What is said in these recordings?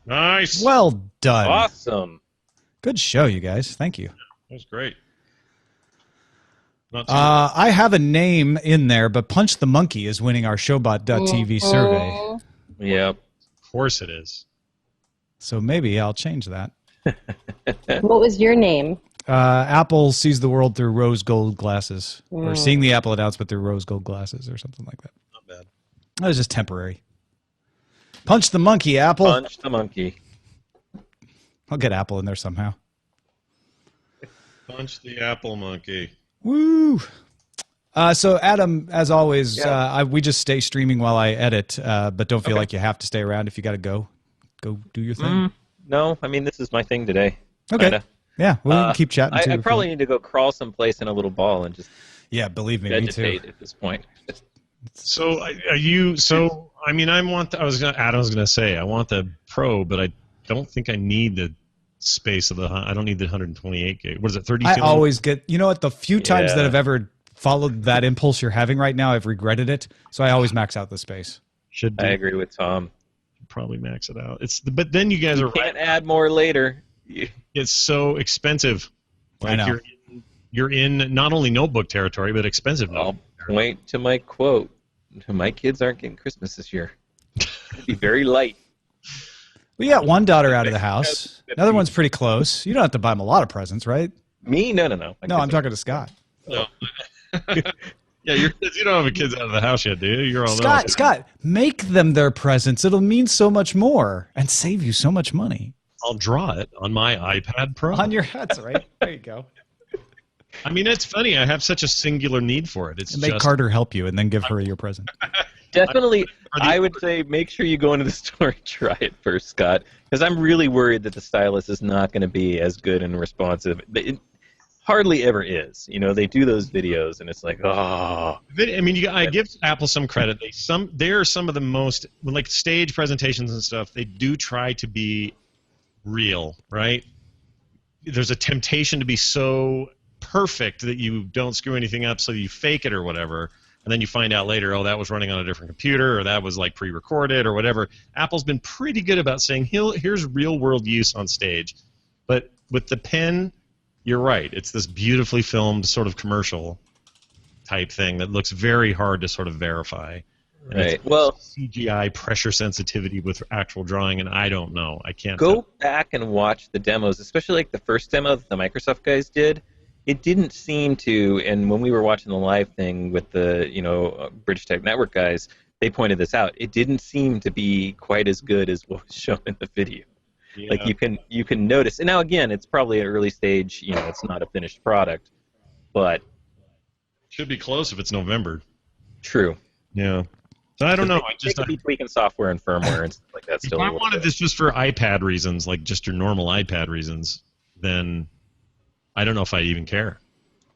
Nice. Well done. Awesome. Good show, you guys. Thank you. That was great. Not too I have a name in there, but Punch the Monkey is winning our Showbot.tv survey. Yep. Of course it is. So maybe I'll change that. What was your name? Apple sees the world through rose gold glasses. Or seeing the Apple announcement through rose gold glasses or something like that. Not bad. That was just temporary. Punch the Monkey, Apple. Punch the monkey. I'll get Apple in there somehow. Punch the apple monkey. Woo! So, Adam, as always, Yeah. we just stay streaming while I edit, but don't feel like you have to stay around if you got to go. Go do your thing. No, I mean, this is my thing today. Okay. Kinda. Yeah, we can keep chatting, too. I probably need to go crawl someplace in a little ball and just yeah, believe me, me too. vegetate at this point. So are you? So I mean, I want. I was gonna say I want the Pro, but I don't think I need the space of the. I don't need the 128 gig. What is it? 32. I always get. You know what? The few times Yeah. that I've ever followed that impulse you're having right now, I've regretted it. So I always max out the space. Should I agree with Tom. probably max it out. But then you guys You are can't right. add more later. It's so expensive. I know. You're in not only notebook territory, but expensive I'll notebook. point to my quote. My kids aren't getting Christmas this year. It'll be very light. We got one daughter out of the house. Another one's pretty close. You don't have to buy them a lot of presents, right? Me? No. My No, kids I'm are- talking to Scott. No. Yeah, your kids. You don't have kids out of the house yet, do you? You're all Scott, make them their presents. It'll mean so much more and save you so much money. I'll draw it on my iPad Pro. On your hats, right? There you go. I mean, it's funny. I have such a singular need for it. It's And make just Carter help you and then give her your present. Definitely, I would say make sure you go into the store and try it first, Scott, because I'm really worried that the stylus is not going to be as good and responsive. It hardly ever is. You know, they do those videos, and it's like, oh. I mean, I give Apple some credit. They are some of the most, like, stage presentations and stuff. They do try to be real, right? There's a temptation to be so perfect that you don't screw anything up, so you fake it or whatever, and then you find out later, oh, that was running on a different computer, or that was like pre-recorded or whatever. Apple's been pretty good about saying, here's real-world use on stage. But with the pen, you're right. It's this beautifully filmed sort of commercial type thing that looks very hard to sort of verify. And Right. it's Well, CGI pressure sensitivity with actual drawing, and I don't know. I can't go tell. back and watch the demos, especially like the first demo that the Microsoft guys did. It didn't seem to, and when we were watching the live thing with the British Tech Network guys, they pointed this out. It didn't seem to be quite as good as what was shown in the video. Yeah. Like you can notice. And now again, it's probably an early stage. You know, it's not a finished product, but Should be close if it's November. true. Yeah. So I don't know. They could be tweaking software and firmware and stuff like that. If Still, a I little wanted bit. this just for iPad reasons, like just your normal iPad reasons, then I don't know if I even care.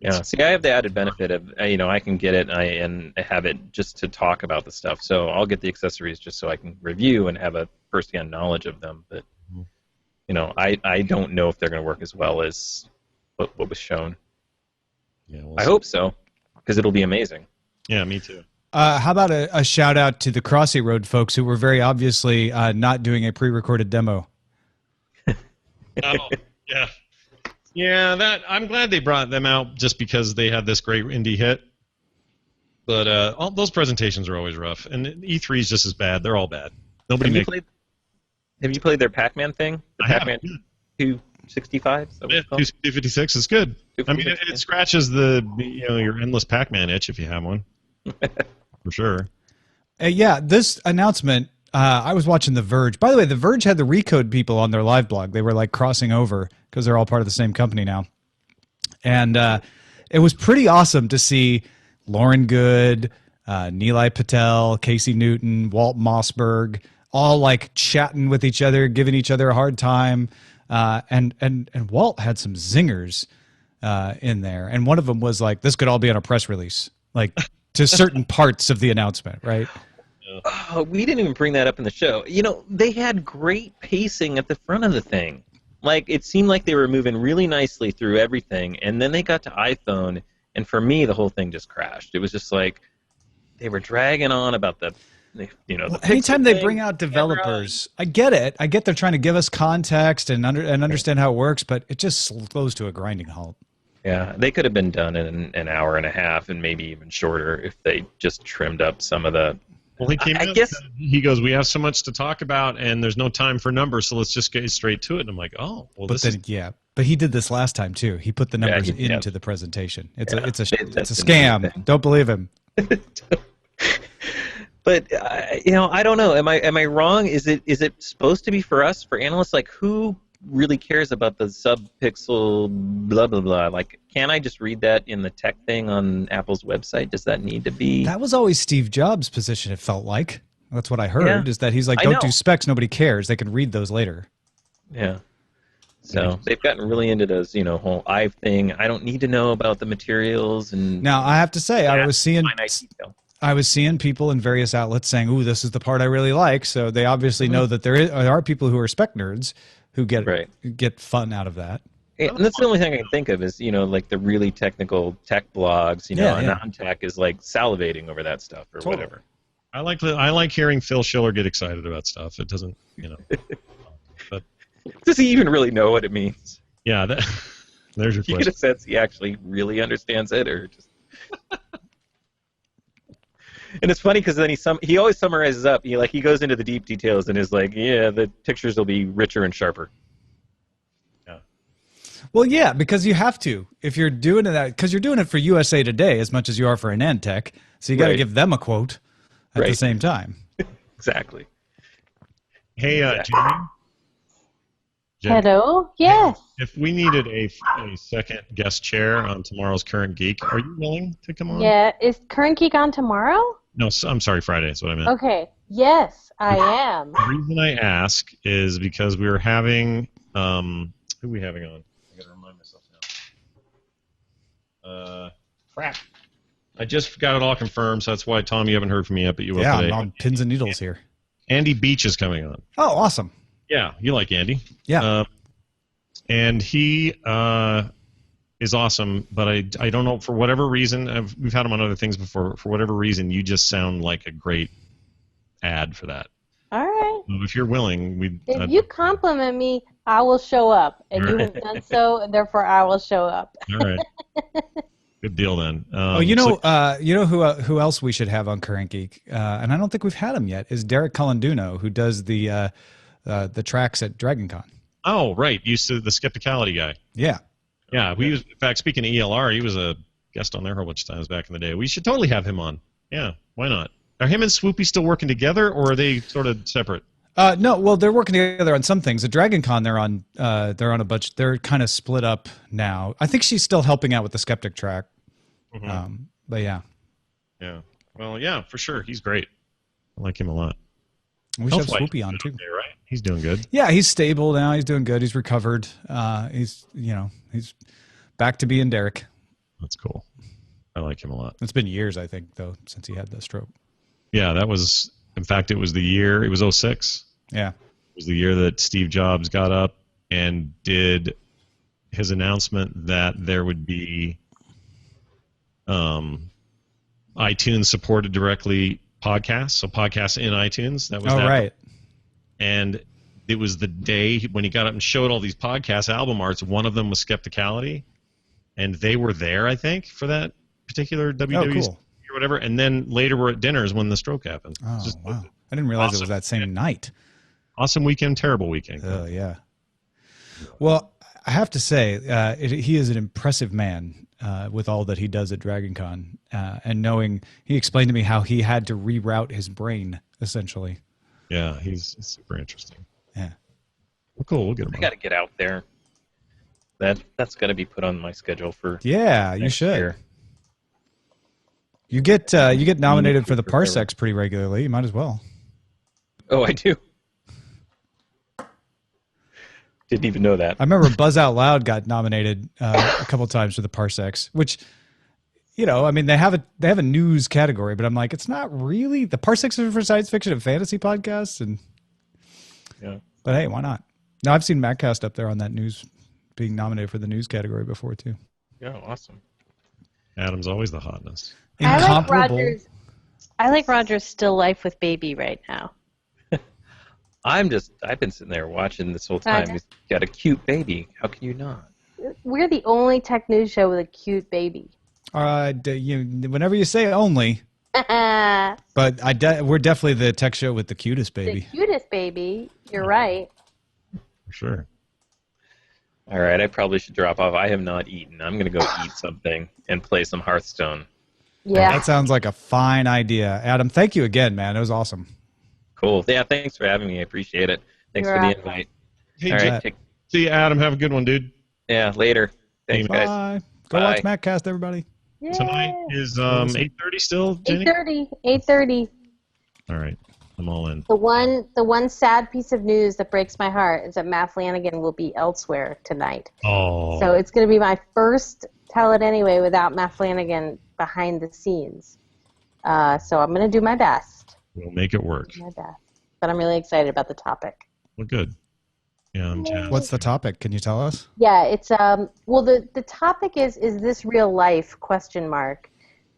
Yeah. See, I have the added benefit of I can get it and have it just to talk about the stuff. So I'll get the accessories just so I can review and have a first-hand knowledge of them. But I don't know if they're going to work as well as what was shown. Yeah. I hope so, because it'll be amazing. Yeah, me too. How about a shout out to the Crossy Road folks who were very obviously not doing a pre-recorded demo? Oh, yeah. Yeah, I'm glad they brought them out just because they had this great indie hit. But all those presentations are always rough, and E3 is just as bad. They're all bad. Nobody Have you makes. played their Pac-Man thing? The I have, Pac-Man yeah. 265? Is that what Yeah, it's called? 256 is good. I mean, 256, it scratches your endless Pac-Man itch if you have one, for sure. Yeah, this announcement, I was watching The Verge. By the way, The Verge had the Recode people on their live blog. They were like crossing over because they're all part of the same company now. And it was pretty awesome to see Lauren Good, Nilay Patel, Casey Newton, Walt Mossberg, all like chatting with each other, giving each other a hard time. And Walt had some zingers in there. And one of them was like, this could all be on a press release, like to certain parts of the announcement, right? Oh, we didn't even bring that up in the show. They had great pacing at the front of the thing. Like, it seemed like they were moving really nicely through everything, and then they got to iPhone, and for me, the whole thing just crashed. It was just like they were dragging on about the Anytime they bring out developers, I get it. I get they're trying to give us context and understand how it works, but it just slows to a grinding halt. Yeah, they could have been done in an hour and a half and maybe even shorter if they just trimmed up some of the. Well, he came in. He goes, "We have so much to talk about, and there's no time for numbers, so let's just get straight to it." And I'm like, "Oh, well." But he did this last time too. He put the numbers into the presentation. It's a scam. Don't believe him. But I don't know. Am I wrong? Is it supposed to be for us, for analysts? Like, who really cares about the sub-pixel blah blah blah? Like, can I just read that in the tech thing on Apple's website? Does that need to be? That was always Steve Jobs' position. It felt like that's what I heard. Is that he's like, don't do specs. Nobody cares. They can read those later. Yeah. So they've gotten really into those, whole IVE thing. I don't need to know about the materials and. Now I have to say, I was seeing people in various outlets saying, "Ooh, this is the part I really like." So they obviously know that there are people who are spec nerds who get fun out of that. And that's the only thing I can think of is, like the really technical tech blogs, non-tech is like salivating over that stuff or whatever. I like hearing Phil Schiller get excited about stuff. It doesn't, but does he even really know what it means? Yeah, there's your question. You get a sense he actually really understands it, or just. And it's funny because then he always summarizes up. He goes into the deep details and is like, "Yeah, the pictures will be richer and sharper." Yeah. Well, yeah, because you have to if you're doing that because you're doing it for USA Today as much as you are for Anandtech. So you got to give them a quote at the same time. Exactly. Hey, Jamie. Hello. Yes. If we needed a second guest chair on tomorrow's Current Geek, are you willing to come on? Yeah. Is Current Geek on tomorrow? No, I'm sorry, Friday is what I meant. Okay. Yes, I am. The reason I ask is because we were having who are we having on? I gotta remind myself now. Crap. I just got it all confirmed, so that's why, Tom, you haven't heard from me yet, but you will today. Yeah, I'm on pins and needles here. Andy Beach is coming on. Oh, awesome. Yeah, you like Andy. Yeah. And he is awesome, but I don't know, for whatever reason, we've had him on other things before, for whatever reason, you just sound like a great ad for that. All right. So if you're willing, if you compliment me, I will show up. And you have done so, and therefore I will show up. All right. Good deal then. Who else we should have on Current Geek? And I don't think we've had him yet. Is Derek Colanduno, who does the tracks at DragonCon. Oh, right. Used to the Skepticality guy. Yeah. Yeah. In fact, speaking of ELR, he was a guest on there a whole bunch of times back in the day. We should totally have him on. Yeah. Why not? Are him and Swoopy still working together, or are they sort of separate? No. Well, they're working together on some things. At DragonCon, they're on a bunch. They're kind of split up now. I think she's still helping out with the Skeptic track. Mm-hmm. But yeah. Yeah. Well, yeah, for sure. He's great. I like him a lot. We should have Swoopy on too. Okay, right? He's doing good. Yeah, he's stable now. He's doing good. He's recovered. He's back to being Derek. That's cool. I like him a lot. It's been years, I think, though, since he had the stroke. Yeah, that was. In fact, it was the year. It was 2006. Yeah, it was the year that Steve Jobs got up and did his announcement that there would be iTunes supported directly podcasts, so podcasts in iTunes. That was right. And it was the day when he got up and showed all these podcast album arts. One of them was Skepticality, and they were there, I think, for that particular WWE cool. or whatever. And then later we're at dinners when the stroke happened. Oh, wow. I didn't realize it was that same night. Awesome weekend, terrible weekend. Oh, yeah. Well, I have to say, he is an impressive man with all that he does at DragonCon. And he explained to me how he had to reroute his brain, essentially. Yeah, he's super interesting. Yeah. Well, cool. We'll get him. I got to get out there. That's got to be put on my schedule for. Yeah, you should. Year. You get nominated for the Parsecs pretty regularly. You might as well. Oh, I do. Didn't even know that. I remember Buzz Out Loud got nominated a couple times for the Parsecs, which, I mean, they have a news category, but I'm like, it's not really. The Parsecs are for science fiction and fantasy podcasts, and yeah. But hey, why not? Now I've seen Maccast up there on that news, being nominated for the news category before too. Yeah, awesome. Adam's always the hotness. I I like Roger's still life with baby right now. I've been sitting there watching this whole time. He's got a cute baby. How can you not? We're the only tech news show with a cute baby. Whenever you say only, The but we're definitely the tech show with the cutest baby. cutest baby. You're right. For sure. All right, I probably should drop off. I have not eaten. I'm going to go eat something and play some Hearthstone. Yeah. That sounds like a fine idea. Adam, thank you again, man. It was awesome. Cool. Yeah, thanks for having me. I appreciate it. Thanks You're for the welcome. invite. Hey, All Jim, right, see you, Adam. Have a good one, dude. yeah, later. Thanks, guys. Bye. Go Bye. watch MacCast, everybody. Yay. Tonight is 8:30 still, Jenny? 8:30. 8:30. All right. I'm all in. The one sad piece of news that breaks my heart is that Matt Flanagan will be elsewhere tonight. Oh. So it's going to be my first Tell It Anyway without Matt Flanagan behind the scenes. So I'm going to do my best. We'll make it work. My best. But I'm really excited about the topic. Well, good. Yeah, I'm jazzed. What's the topic? Can you tell us? Yeah, it's well the topic is this real life ?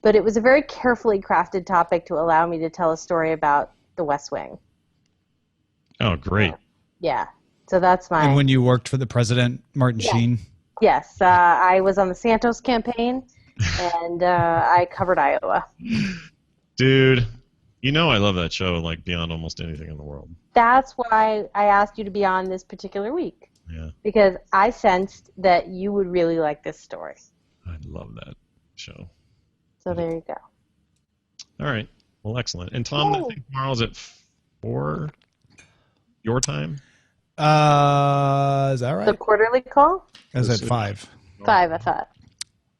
But it was a very carefully crafted topic to allow me to tell a story about the West Wing. Oh, great. Yeah. So that's my And when you worked for the president, Martin Sheen? Yes, I was on the Santos campaign and I covered Iowa. Dude, you know I love that show like beyond almost anything in the world. That's why I asked you to be on this particular week. Yeah. Because I sensed that you would really like this story. I love that show. So there you go. All right. Well, excellent. And Tom, I Yay. think tomorrow's at 4 your time? Is that The right? quarterly call? I was at 5. 5, I thought.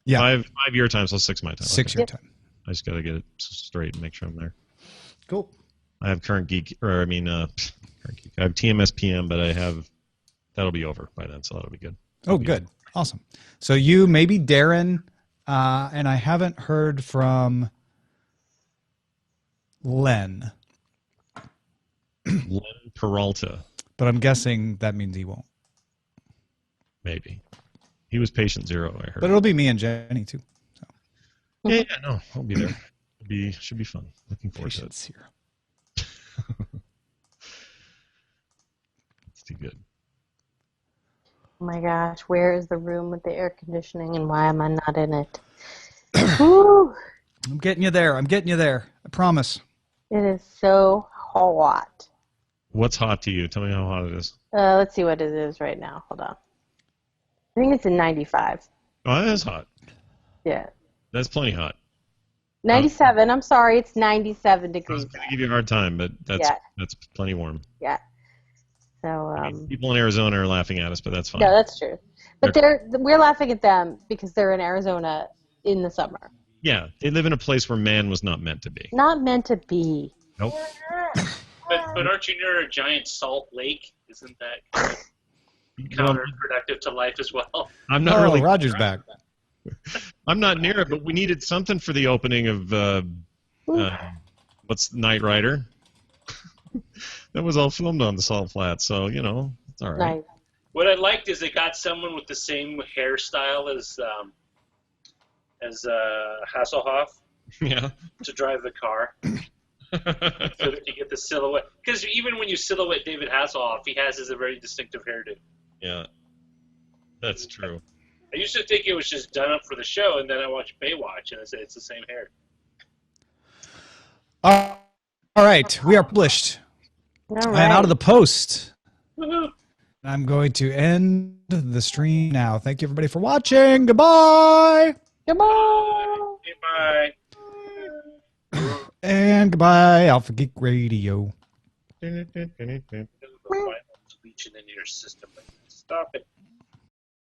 Yeah. 5 your time, so 6 my time. 6 Okay. your time. I just got to get it straight and make sure I'm there. Cool. I have current geek, or I mean, current geek. I have TMS PM, but that'll be over by then, so that'll be good. Oh, good. Awesome. So you, maybe Darren, and I haven't heard from Len, Len Peralta, but I'm guessing that means he won't. maybe. He was patient 0, I heard. But it'll be me and Jenny, too. yeah, no, I'll be there. Should be fun. Looking forward to it. Patience here. It's too good. Oh my gosh, where is the room with the air conditioning and why am I not in it? Woo! I'm getting you there. I'm getting you there. I promise. It is so hot. What's hot to you? Tell me how hot it is. Let's see what it is right now. Hold on. I think it's in 95. Oh, that is hot. Yeah. That's plenty hot. 97. I'm sorry, it's 97 I degrees. was going to give you a hard time, but that's plenty warm. Yeah. So, People in Arizona are laughing at us, but that's fine. yeah, that's true. But we're laughing at them because they're in Arizona in the summer. Yeah, they live in a place where man was not meant to be. Not meant to be. Nope. But aren't you near a giant salt lake? Isn't that kind of counterproductive to life as well? I'm not really. Roger's back. I'm not near it, but we needed something for the opening of what's Knight Rider. That was all filmed on the Salt Flats, so it's all right. Nice. What I liked is they got someone with the same hairstyle as Hasselhoff Yeah. to drive the car, so that you get the silhouette. Because even when you silhouette David Hasselhoff, he has a very distinctive hairdo. Yeah. That's true. I used to think it was just done up for the show, and then I watched Baywatch, and I said it's the same hair. All right. We are published. All And right. out of the post. Woohoo! I'm going to end the stream now. Thank you, everybody, for watching. Goodbye. Goodbye. Okay, bye. And goodbye, Alpha Geek Radio. Leeching into your system. Stop it.